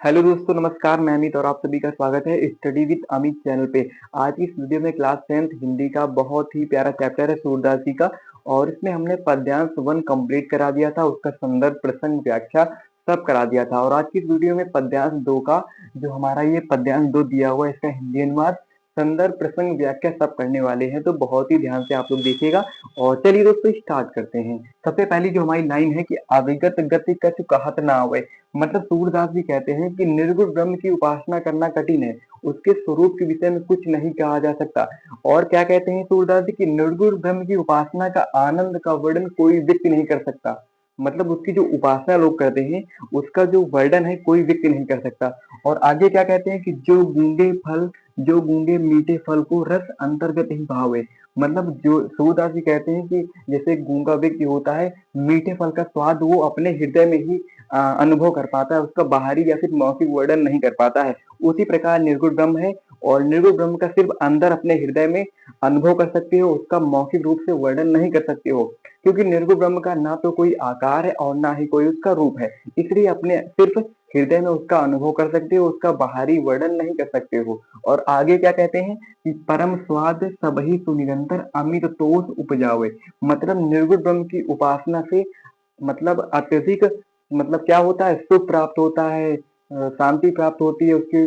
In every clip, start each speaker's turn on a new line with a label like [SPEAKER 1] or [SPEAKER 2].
[SPEAKER 1] Hello दोस्तों, नमस्कार। मैं अमित और आप सभी का स्वागत है स्टडी विद अमित चैनल पे। आज की इस वीडियो में क्लास 10th हिंदी का बहुत ही प्यारा चैप्टर है सूरदास जी का। और इसमें हमने पद्यांश 1 कंप्लीट करा दिया था, उसका संदर्भ, प्रसंग, व्याख्या सब करा दिया था। और आज की इस वीडियो में पद्यांश 2 का जो हमारा ये पद्यांश 2 दिया हुआ है, इसका हिंदी अनुवाद, संदर्भ, प्रसंग, व्याख्या सब करने वाले हैं। तो बहुत ही ध्यान से आप लोग देखिएगा। और चलिए दोस्तों स्टार्ट करते हैं। सबसे पहली जो हमारी लाइन है कि अविगत गति कछु कहत ना आवे। मतलब सूरदास जी कहते हैं कि निर्गुण ब्रह्म की उपासना करना कठिन है, उसके स्वरूप के विषय में कुछ नहीं कहा जा सकता। और क्या कहते हैं सूरदास जी कि निर्गुण ब्रह्म की उपासना का आनंद का वर्णन कोई व्यक्ति नहीं कर सकता। मतलब उसकी जो उपासना लोग करते हैं, उसका जो वर्णन है कोई व्यक्ति नहीं कर सकता। और आगे क्या कहते हैं कि जो गूंगे मीठे फल को रस अंतर्गत ही भावे। मतलब जो सूरदास जी कहते हैं कि जैसे गूंगा व्यक्ति होता है, मीठे फल का स्वाद वो अपने हृदय में ही अनुभव कर पाता है, उसका बाहरी या फिर मौखिक वर्णन नहीं कर पाता है। उसी प्रकार निर्गुण ब्रह्म है, और निर्गुण ब्रह्म का सिर्फ अंदर अपने हृदय में अनुभव कर सकते हो, उसका मौखिक रूप से वर्णन नहीं कर सकते हो। क्योंकि निर्गुण ब्रह्म का ना तो कोई आकार है और ना ही कोई उसका रूप है, इसलिए अपने सिर्फ हृदय में उसका अनुभव कर सकते हो, उसका बाहरी वर्णन नहीं कर सकते हो। और आगे क्या कहते हैं कि परम स्वाद सबही सुनिरंतर अमित तोष उपजावे। मतलब निर्गुण ब्रह्म की उपासना से मतलब अत्यधिक, मतलब क्या होता है, सुख प्राप्त होता है, शांति प्राप्त होती है उसकी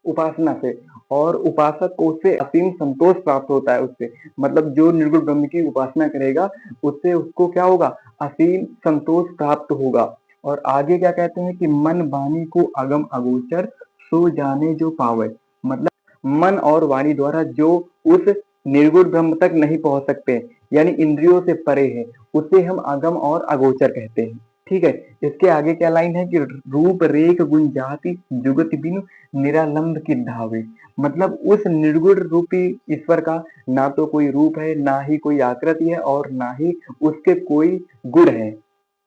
[SPEAKER 1] उपासना से। और उपासक को उससे असीम संतोष प्राप्त होता है उससे। मतलब जो निर्गुण ब्रह्म की उपासना करेगा, उससे उसको क्या होगा, असीम संतोष प्राप्त होगा। और आगे क्या कहते हैं कि मन वाणी को अगम अगोचर सो जाने जो पावे। मतलब मन और वाणी द्वारा जो उस निर्गुण ब्रह्म तक नहीं पहुंच सकते, यानी इंद्रियों से परे है, उसे हम अगम और अगोचर कहते हैं। ठीक है। इसके आगे क्या लाइन है कि रूप रेख गुण जाति जुगत बिनु निरालंब की धावे। मतलब उस निर्गुण रूपी ईश्वर का ना तो कोई रूप है, ना ही कोई आकृति है, और ना ही उसके कोई गुण है।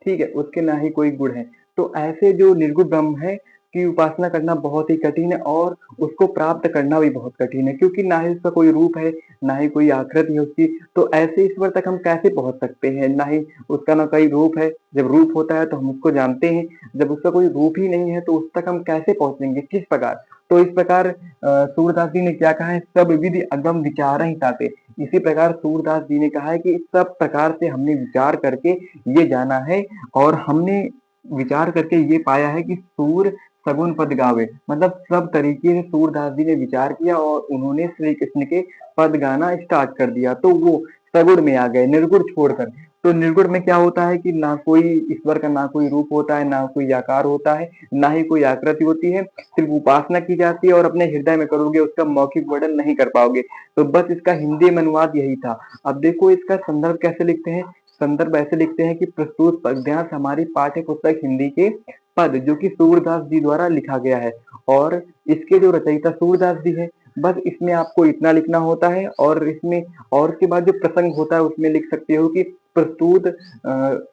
[SPEAKER 1] ठीक है, उसके ना ही कोई गुण है। तो ऐसे जो निर्गुण ब्रह्म है की उपासना करना बहुत ही कठिन है, और उसको प्राप्त करना भी बहुत कठिन है, क्योंकि ना ही उसका कोई रूप है, ना ही कोई आकृति है उसकी। तो ऐसे ईश्वर तक हम कैसे पहुंच सकते हैं, ना ही उसका ना कोई रूप है। जब रूप होता है तो हम उसको जानते हैं, जब उसका कोई रूप ही नहीं है तो उस तक हम कैसे पहुंचेंगे, किस प्रकार। तो इस प्रकार सूरदास जी ने क्या कहा है, सब विधि अगम विचार ही ताते। इसी प्रकार सूरदास जी ने कहा है कि सब प्रकार से हमने विचार करके ये जाना है, और हमने विचार करके ये पाया है कि सूर सगुन पद गावे। मतलब सब तरीके से सूरदास जी ने विचार किया और उन्होंने श्री कृष्ण के पद गाना स्टार्ट कर दिया, तो वो सगुण में आ गए, निर्गुण छोड़कर। तो निर्गुण में क्या होता है कि ना कोई ईश्वर का ना कोई रूप होता है, ना कोई आकार होता है, ना ही कोई आकृति होती है, सिर्फ उपासना की जाती है, और अपने हृदय में करोगे उसका मौखिक वर्णन नहीं कर पाओगे। तो बस इसका हिंदी में अनुवाद यही था। अब देखो इसका संदर्भ कैसे लिखते हैं। संदर्भ ऐसे लिखते हैं कि प्रस्तुत पद्यांश हमारी पाठ्य पुस्तक हिंदी के पद जो कि सूरदास जी द्वारा लिखा गया है, और इसके जो रचयिता सूरदास जी है। बस इसमें आपको इतना लिखना होता है, और इसमें और उसके बाद जो प्रसंग होता है उसमें लिख सकते हो कि प्रस्तुत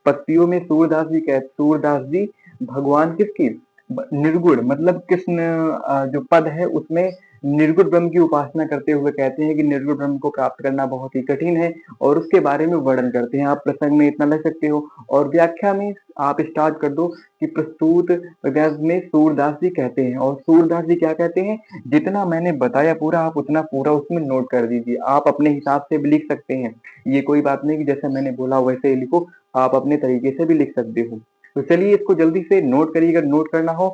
[SPEAKER 1] पत्तियों में सूरदास जी भगवान किसकी, निर्गुण, मतलब कृष्ण जो पद है उसमें निर्गुण ब्रह्म की उपासना करते हुए कहते हैं कि निर्गुण ब्रह्म को प्राप्त करना बहुत ही कठिन है, और उसके बारे में वर्णन करते हैं। आप प्रसंग में इतना लिख सकते हो, और व्याख्या में आप स्टार्ट कर दो कि प्रस्तुत पद्यांश में सूरदास जी कहते हैं। और सूरदास जी क्या कहते हैं, जितना मैंने बताया पूरा, आप उतना पूरा उसमें नोट कर दीजिए। आप अपने हिसाब से भी लिख सकते हैं, ये कोई बात नहीं कि जैसे मैंने बोला वैसे ही लिखो, आप अपने तरीके से भी लिख सकते हो। तो चलिए इसको जल्दी से नोट करिए, अगर नोट करना हो